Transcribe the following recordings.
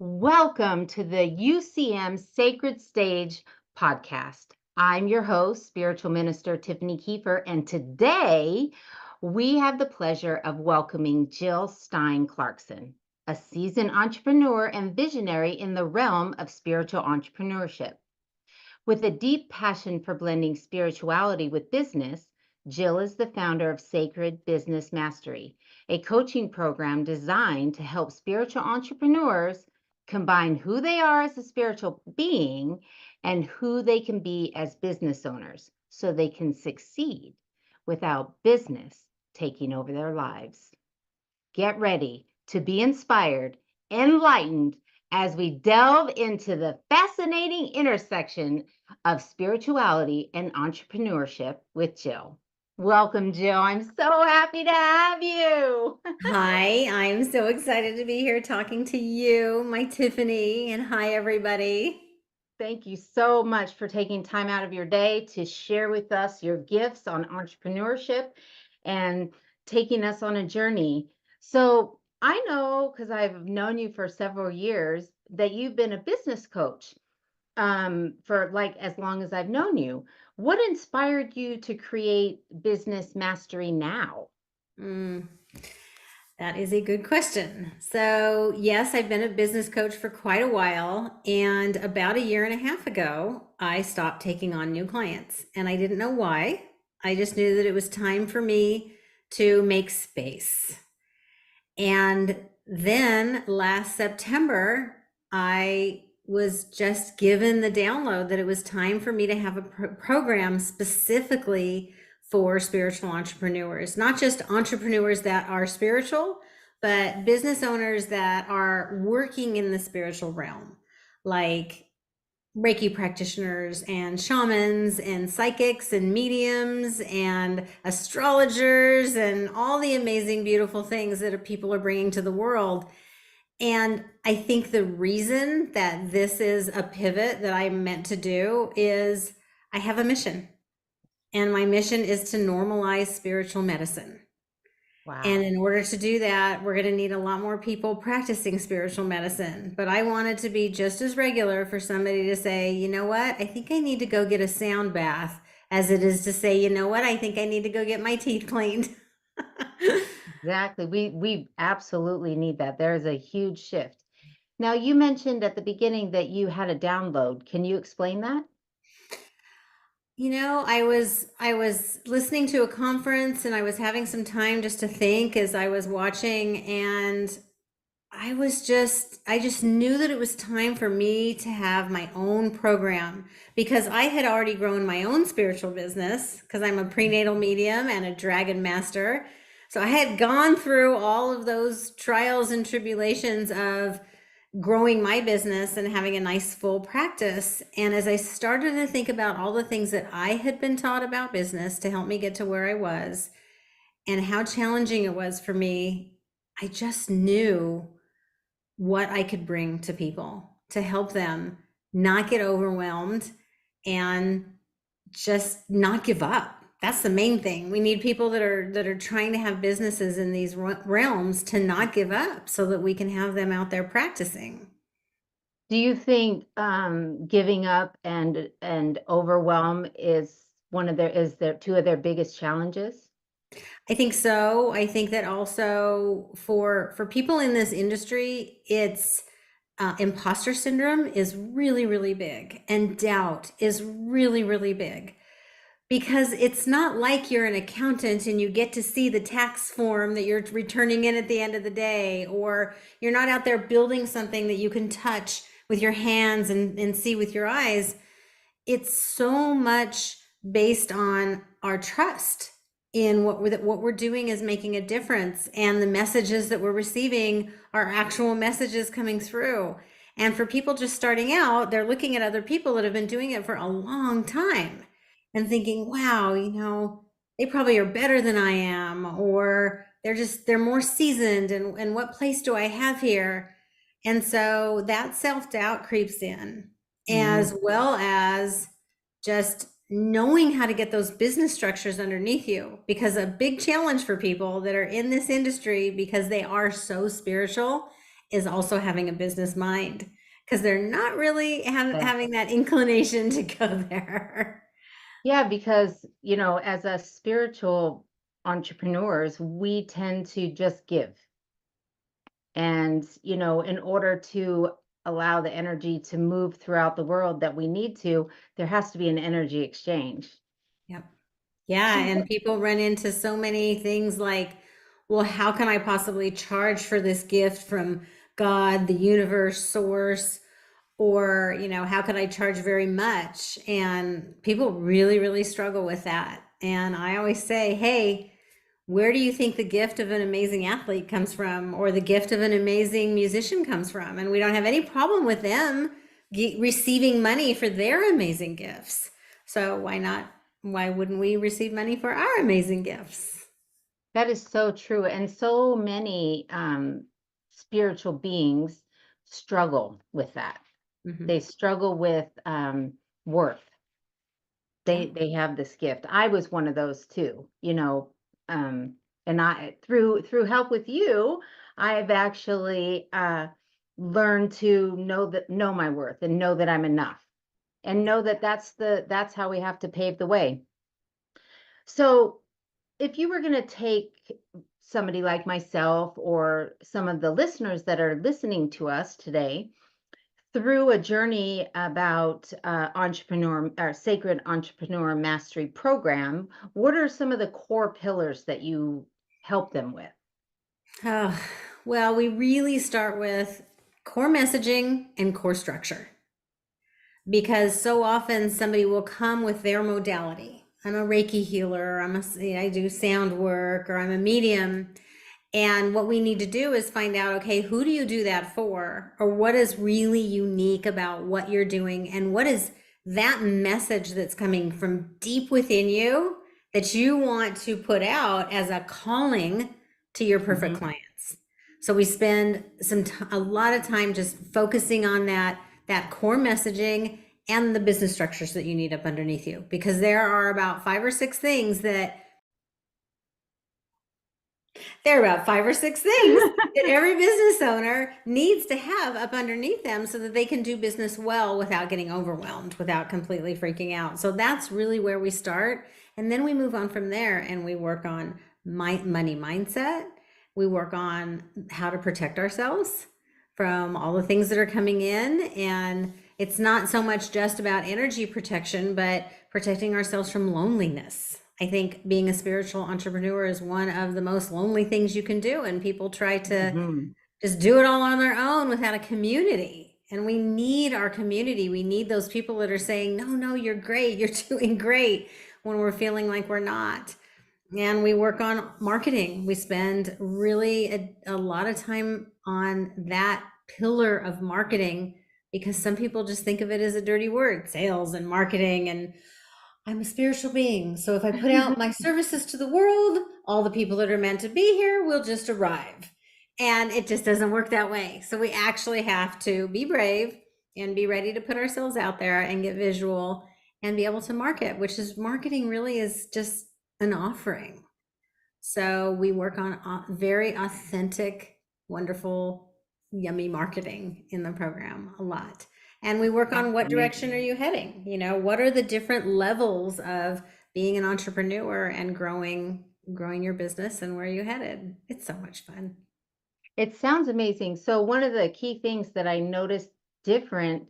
Welcome to the UCM Sacred Stage podcast. I'm your host, Spiritual Minister Tiffany Kiefer, and today we have the pleasure of welcoming Jill Stein Clarkson, a seasoned entrepreneur and visionary in the realm of spiritual entrepreneurship. With a deep passion for blending spirituality with business, Jill is the founder of Sacred Business Mastery, a coaching program designed to help spiritual entrepreneurs combine who they are as a spiritual being and who they can be as business owners so they can succeed without business taking over their lives. Get ready to be inspired, enlightened, as we delve into the fascinating intersection of spirituality and entrepreneurship with Jill. Welcome, Jill. I'm so happy to have you. Hi, I'm so excited to be here talking to you, my Tiffany, and hi, everybody. Thank you so much for taking time out of your day to share with us your gifts on entrepreneurship and taking us on a journey. So, I know because I've known you for several years that you've been a business coach for like as long as I've known you. What inspired you to create Business Mastery Now? Mm, that is a good question. So, yes, I've been a business coach for quite a while. And about a year and a half ago, I stopped taking on new clients. And I didn't know why. I just knew that it was time for me to make space. And then last September, I was just given the download that it was time for me to have a program specifically for spiritual entrepreneurs, not just entrepreneurs that are spiritual, but business owners that are working in the spiritual realm, like Reiki practitioners and shamans and psychics and mediums and astrologers and all the amazing, beautiful things that people are bringing to the world. And I think the reason that this is a pivot that I'm meant to do is I have a mission. And my mission is to normalize spiritual medicine. And Wow. in order to do that, we're going to need a lot more people practicing spiritual medicine. But I want it to be just as regular for somebody to say, you know what, I think I need to go get a sound bath, as it is to say, you know what, I think I need to go get my teeth cleaned. Exactly. We absolutely need that. There is a huge shift. Now, you mentioned at the beginning that you had a download. Can you explain that? I was listening to a conference and I was having some time just to think as I was watching, and I just knew that it was time for me to have my own program because I had already grown my own spiritual business because I'm a prenatal medium and a dragon master. So I had gone through all of those trials and tribulations of growing my business and having a nice full practice. And as I started to think about all the things that I had been taught about business to help me get to where I was and how challenging it was for me, I just knew what I could bring to people to help them not get overwhelmed and just not give up. That's the main thing. We need people that are trying to have businesses in these realms to not give up so that we can have them out there practicing. Do you think giving up and overwhelm is one of their two of their biggest challenges? I think so. I think that also for people in this industry, it's imposter syndrome is really, really big, and doubt is really, really big. Because it's not like you're an accountant and you get to see the tax form that you're returning in at the end of the day, or you're not out there building something that you can touch with your hands and see with your eyes. It's so much based on our trust in what we're doing is making a difference, and the messages that we're receiving are actual messages coming through. And for people just starting out, they're looking at other people that have been doing it for a long time and thinking, wow, they probably are better than I am, or they're more seasoned, and what place do I have here? And so that self-doubt creeps in, Mm. as well as just knowing how to get those business structures underneath you, because a big challenge for people that are in this industry, because they are so spiritual is also having a business mind, because they're not really Yeah. having that inclination to go there. Yeah, because, as a spiritual entrepreneurs, we tend to just give. And, in order to allow the energy to move throughout the world that we need to, there has to be an energy exchange. Yep. Yeah, So, and people run into so many things like, well, how can I possibly charge for this gift from God, the universe, source? Or, how could I charge very much? And people really, really struggle with that. And I always say, hey, where do you think the gift of an amazing athlete comes from, or the gift of an amazing musician comes from? And we don't have any problem with them receiving money for their amazing gifts. So why not? Why wouldn't we receive money for our amazing gifts? that is so true. And so many spiritual beings struggle with that. Hmm. They struggle with worth. Yeah. They have this gift. I was one of those too, and I through help with you, I've actually learned to know my worth and know that I'm enough and know that that's how we have to pave the way. So, if you were going to take somebody like myself or some of the listeners that are listening to us today through a journey about entrepreneur or sacred entrepreneur mastery program, what are some of the core pillars that you help them with? Oh, well, we really start with core messaging and core structure, because so often somebody will come with their modality. I'm a Reiki healer, I do sound work, or I'm a medium. And what we need to do is find out, okay, who do you do that for? Or what is really unique about what you're doing? And what is that message that's coming from deep within you that you want to put out as a calling to your perfect Mhm. clients? So we spend a lot of time just focusing on that core messaging and the business structures that you need up underneath you, because there are about 5 or 6 things that every business owner needs to have up underneath them so that they can do business well without getting overwhelmed, without completely freaking out. So that's really where we start. And then we move on from there and we work on money mindset. We work on how to protect ourselves from all the things that are coming in. And it's not so much just about energy protection, but protecting ourselves from loneliness. I think being a spiritual entrepreneur is one of the most lonely things you can do. And people try to Mhm. just do it all on their own without a community. And we need our community. We need those people that are saying, no, no, you're great. You're doing great, when we're feeling like we're not. And we work on marketing. We spend really a lot of time on that pillar of marketing, because some people just think of it as a dirty word, sales and marketing. And I'm a spiritual being. So if I put out my services to the world, all the people that are meant to be here will just arrive. And it just doesn't work that way. So we actually have to be brave and be ready to put ourselves out there and get visual and be able to market, which is marketing really is just an offering. So we work on very authentic, wonderful, yummy marketing in the program a lot. And we work That's on what direction are amazing. you heading? What are the different levels of being an entrepreneur and growing your business, and where are you headed? It's so much fun. It sounds amazing. So one of the key things that I noticed different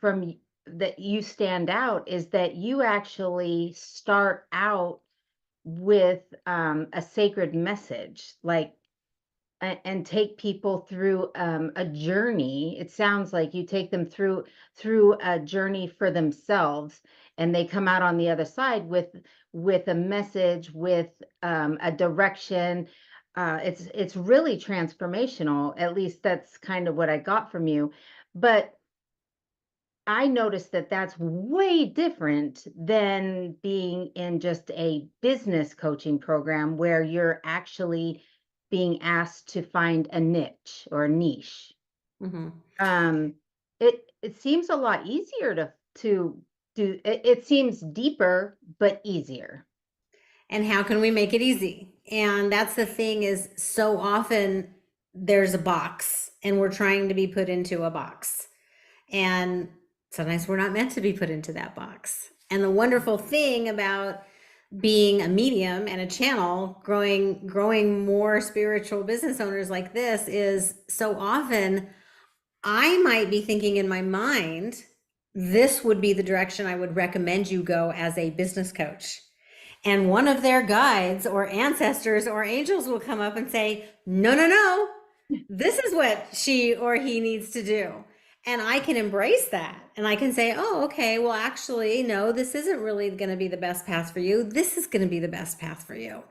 that you stand out is that you actually start out with a sacred message, like and take people through a journey. It sounds like you take them through a journey for themselves, and they come out on the other side with a message, with a direction. It's really transformational. At least that's kind of what I got from you. But I noticed that that's way different than being in just a business coaching program where you're actually being asked to find a niche or a niche. Hmm. Um, it seems a lot easier to do. It seems deeper but easier. And how can we make it easy? And that's the thing, is so often there's a box and we're trying to be put into a box. And sometimes we're not meant to be put into that box. And the wonderful thing about being a medium and a channel, growing more spiritual business owners like this, is so often I might be thinking in my mind, this would be the direction I would recommend you go as a business coach. And one of their guides or ancestors or angels will come up and say, no, no, no, this is what she or he needs to do. And I can embrace that. And I can say, oh, okay, well, actually, no, this isn't really going to be the best path for you. This is going to be the best path for you.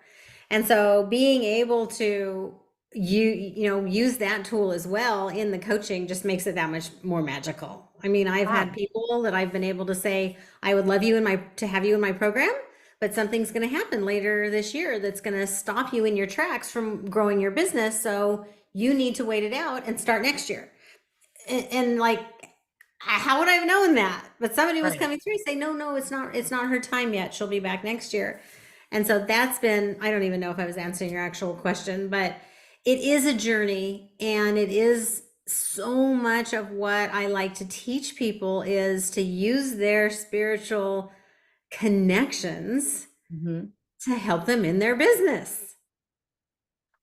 And so being able to use that tool as well in the coaching just makes it that much more magical. I mean, I've had Wow. people that I've been able to say, I would love to have you in my program, but something's going to happen later this year that's going to stop you in your tracks from growing your business. So you need to wait it out and start next year. And like, how would I have known that? But somebody was Right. coming through and say, no, it's not her time yet. She'll be back next year. And so that's been, I don't even know if I was answering your actual question, but it is a journey, and it is so much of what I like to teach people is to use their spiritual connections Mhm. to help them in their business.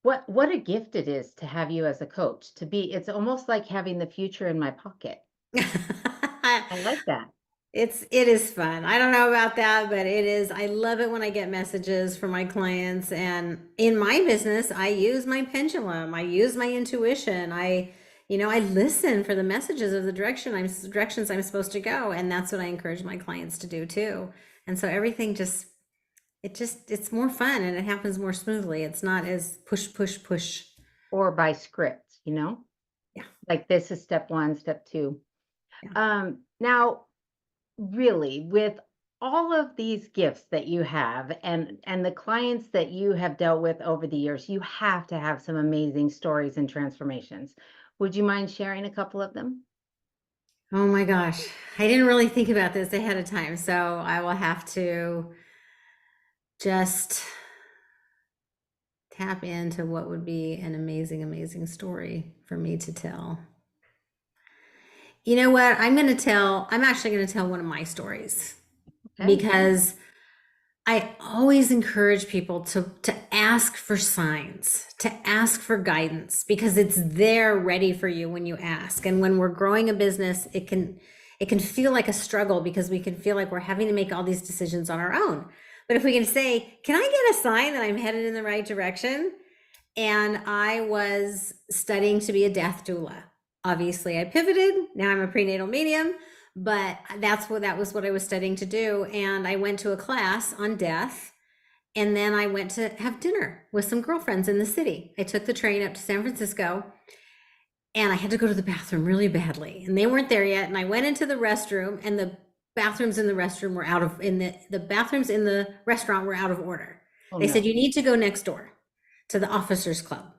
What a gift it is to have you as a coach, to be it's almost like having the future in my pocket. I like that. It is fun. I don't know about that, but it is. I love it when I get messages from my clients. And in my business, I use my pendulum. I use my intuition. I listen for the messages of the directions I'm supposed to go. And that's what I encourage my clients to do too. And so everything it's more fun, and it happens more smoothly. It's not as push, push, push. Or by script, you know? Yeah. Like this is step 1, step 2. Yeah. Now really, with all of these gifts that you have and the clients that you have dealt with over the years, you have to have some amazing stories and transformations. Would you mind sharing a couple of them? Oh my gosh. I didn't really think about this ahead of time. So I will have to just tap into what would be an amazing, amazing story for me to tell. You know what? I'm actually going to tell one of my stories, Okay. because I always encourage people to ask for signs, to ask for guidance, because it's there ready for you when you ask. And when we're growing a business, it can feel like a struggle, because we can feel like we're having to make all these decisions on our own. But if we can say, can I get a sign that I'm headed in the right direction? And I was studying to be a death doula. Obviously, I pivoted. Now I'm a prenatal medium, but that was what I was studying to do. And I went to a class on death, and then I went to have dinner with some girlfriends in the city. I took the train up to San Francisco, and I had to go to the bathroom really badly, and they weren't there yet. And I went into the restroom, and the bathrooms in the restroom were out of in the bathrooms in the restaurant were out of order. Oh They said, no. you need to go next door to the officers club.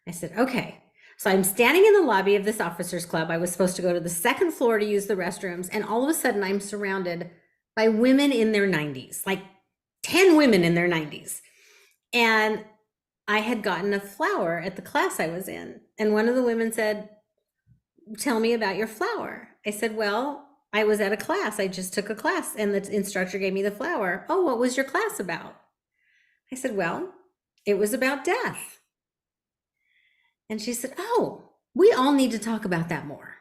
I said, okay. So I'm standing in the lobby of this officers club. I was supposed to go to the second floor to use the restrooms. And all of a sudden I'm surrounded by women in their 90s, like 10 women in their 90s. And I had gotten a flower at the class I was in. And one of the women said, tell me about your flower. I said, well, I was at a class. I just took a class, and the instructor gave me the flower. Oh, what was your class about? I said, well, it was about death. And she said, oh, we all need to talk about that more.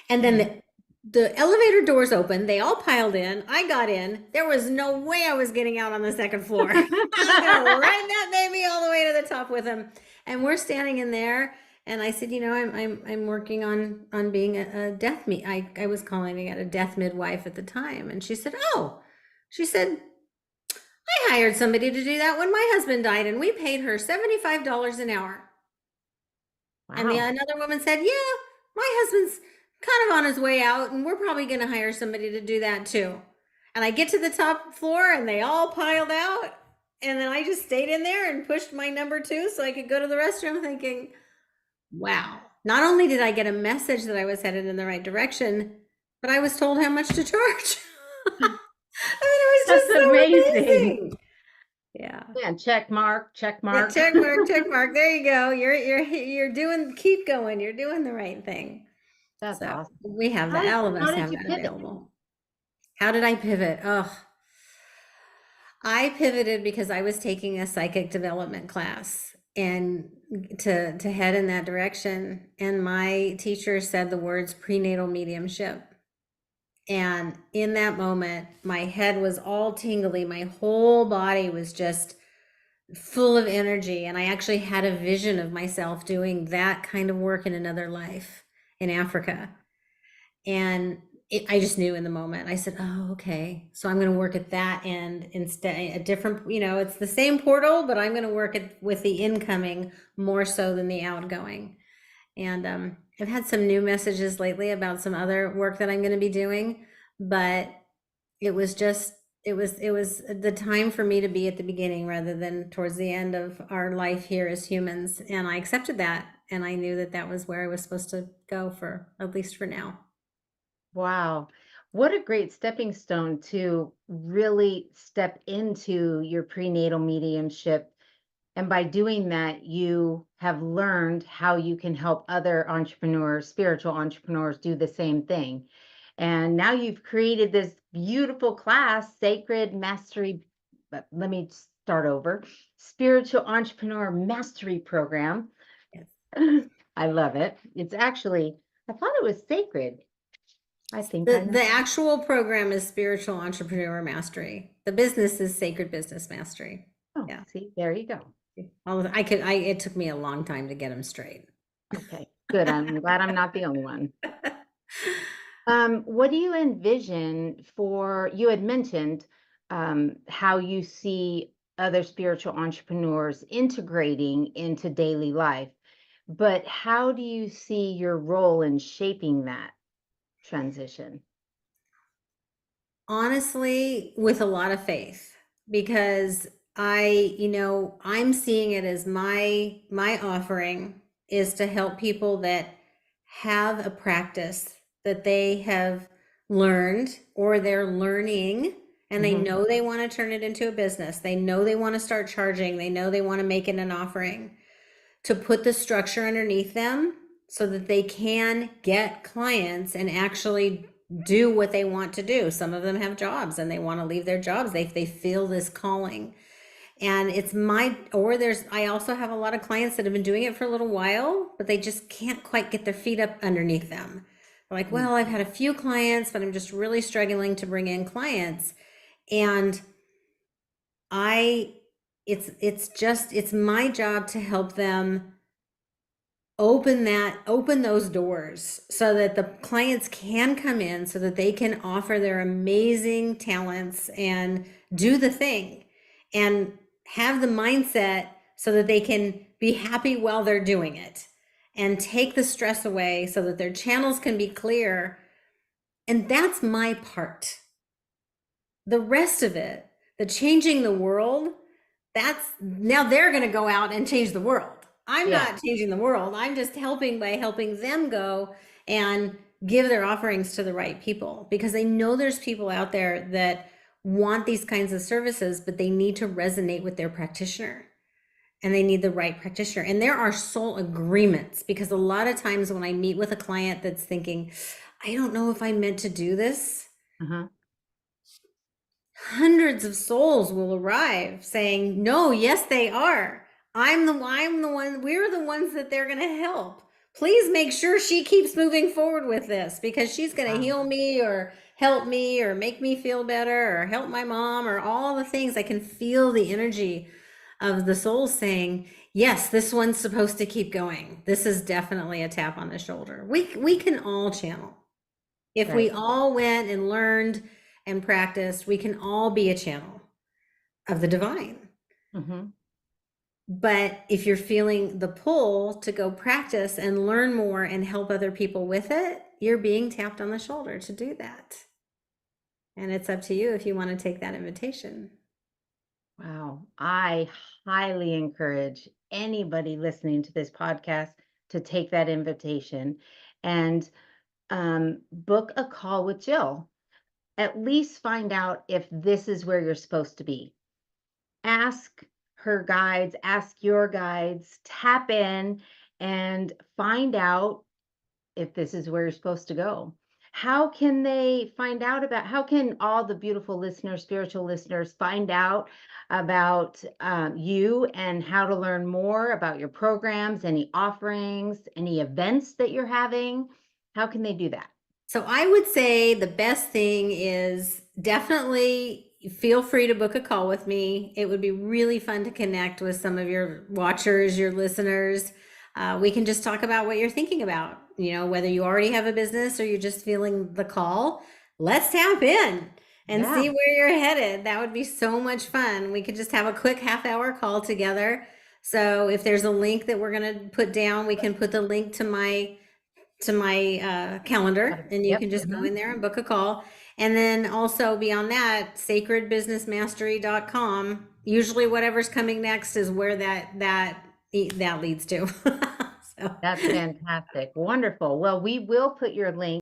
And then the elevator doors opened. They all piled in. I got in. There was no way I was getting out on the second floor. I was going to ride that baby all the way to the top with him. And we're standing in there. And I said, I'm working on being a death I was calling it a death midwife at the time. And she said, oh, she said, I hired somebody to do that when my husband died, and we paid her $75 an hour. And Wow. another woman said, yeah, my husband's kind of on his way out, and we're probably going to hire somebody to do that too. And I get to the top floor, and they all piled out. And then I just stayed in there and pushed my number 2 so I could go to the restroom, thinking, wow, not only did I get a message that I was headed in the right direction, but I was told how much to charge. I mean, it was That's just so amazing. amazing. Yeah. Yeah, check mark, check mark. Check mark, check mark. There you go. You're doing, keep going. You're doing the right thing. That's So awesome. we have that. All of How us did have you that pivot? available. How did I pivot? Oh, I pivoted because I was taking a psychic development class and to head in that direction. And my teacher said the words prenatal mediumship. And in that moment, my head was all tingly. My whole body was just full of energy. And I actually had a vision of myself doing that kind of work in another life in Africa. And I just knew in the moment. I said, "Oh, okay. So I'm going to work at that end instead. A different, it's the same portal, but I'm going to work with the incoming more so than the outgoing." And I've had some new messages lately about some other work that I'm going to be doing, but it was just it was the time for me to be at the beginning rather than towards the end of our life here as humans. And I accepted that, and I knew that that was where I was supposed to go for at least for now. Wow. What a great stepping stone to really step into your prenatal mediumship. And by doing that, you have learned how you can help other entrepreneurs, spiritual entrepreneurs, do the same thing. And now you've created this beautiful class, Sacred Mastery. But let me start over. Spiritual Entrepreneur Mastery Program. Yes. I love it. It's actually, I thought it was sacred. I think I The know. actual program is Spiritual Entrepreneur Mastery. The business is Sacred Business Mastery. Oh, Yeah. see, there you go. It took me a long time to get them straight. Okay, good. I'm glad I'm not the only one. What do you envision for, you had mentioned how you see other spiritual entrepreneurs integrating into daily life, but how do you see your role in shaping that transition? Honestly, with a lot of faith, because I'm seeing it as my offering is to help people that have a practice that they have learned or they're learning, and they Hmm. know they want to turn it into a business. They know they want to start charging. They know they want to make it an offering, to put the structure underneath them so that they can get clients and actually do what they want to do. Some of them have jobs and they want to leave their jobs. They feel this calling. And I also have a lot of clients that have been doing it for a little while, but they just can't quite get their feet up underneath them. They're like, well, I've had a few clients, but I'm just really struggling to bring in clients. And I, it's my job to help them open those doors so that the clients can come in, so that they can offer their amazing talents and do the thing and have the mindset so that they can be happy while they're doing it and take the stress away so that their channels can be clear. And that's my part. The rest of it, the changing the world, that's now they're going to go out and change the world. I'm Yeah. not changing the world. I'm just helping by helping them go and give their offerings to the right people, because they know there's people out there that want these kinds of services, but they need to resonate with their practitioner, and they need the right practitioner. And there are soul agreements, because a lot of times when I meet with a client that's thinking, I don't know if I'm meant to do this, Uh-huh. hundreds of souls will arrive saying, no, yes, they are. I'm the one, we're the ones that they're going to help. Please make sure she keeps moving forward with this, because she's going to Wow. heal me or help me or make me feel better or help my mom or all the things. I can feel the energy of the souls saying, yes, this one's supposed to keep going. This is definitely a tap on the shoulder. We can all channel. If we Right. all went and learned and practiced, we can all be a channel of the divine. Hmm. But if you're feeling the pull to go practice and learn more and help other people with it, you're being tapped on the shoulder to do that. And it's up to you if you want to take that invitation. Wow. I highly encourage anybody listening to this podcast to take that invitation and book a call with Jill. At least find out if this is where you're supposed to be. ask her guides, ask your guides, tap in and find out if this is where you're supposed to go. How can they find out about, how can all the beautiful listeners, spiritual listeners, find out about you and how to learn more about your programs, any offerings, any events that you're having? How can they do that? So I would say the best thing is definitely feel free to book a call with me. It would be really fun to connect with some of your watchers, your listeners. We can just talk about what you're thinking about, whether you already have a business or you're just feeling the call. Let's tap in and Yeah, see where you're headed. That would be so much fun. We could just have a quick half-hour call together. So if there's a link that we're going to put down, we can put the link to my calendar, and you yep. can just go in there and book a call. And then also beyond that, sacredbusinessmastery.com. Usually whatever's coming next is where that leads to. So That's fantastic. Wonderful. Well, we will put your link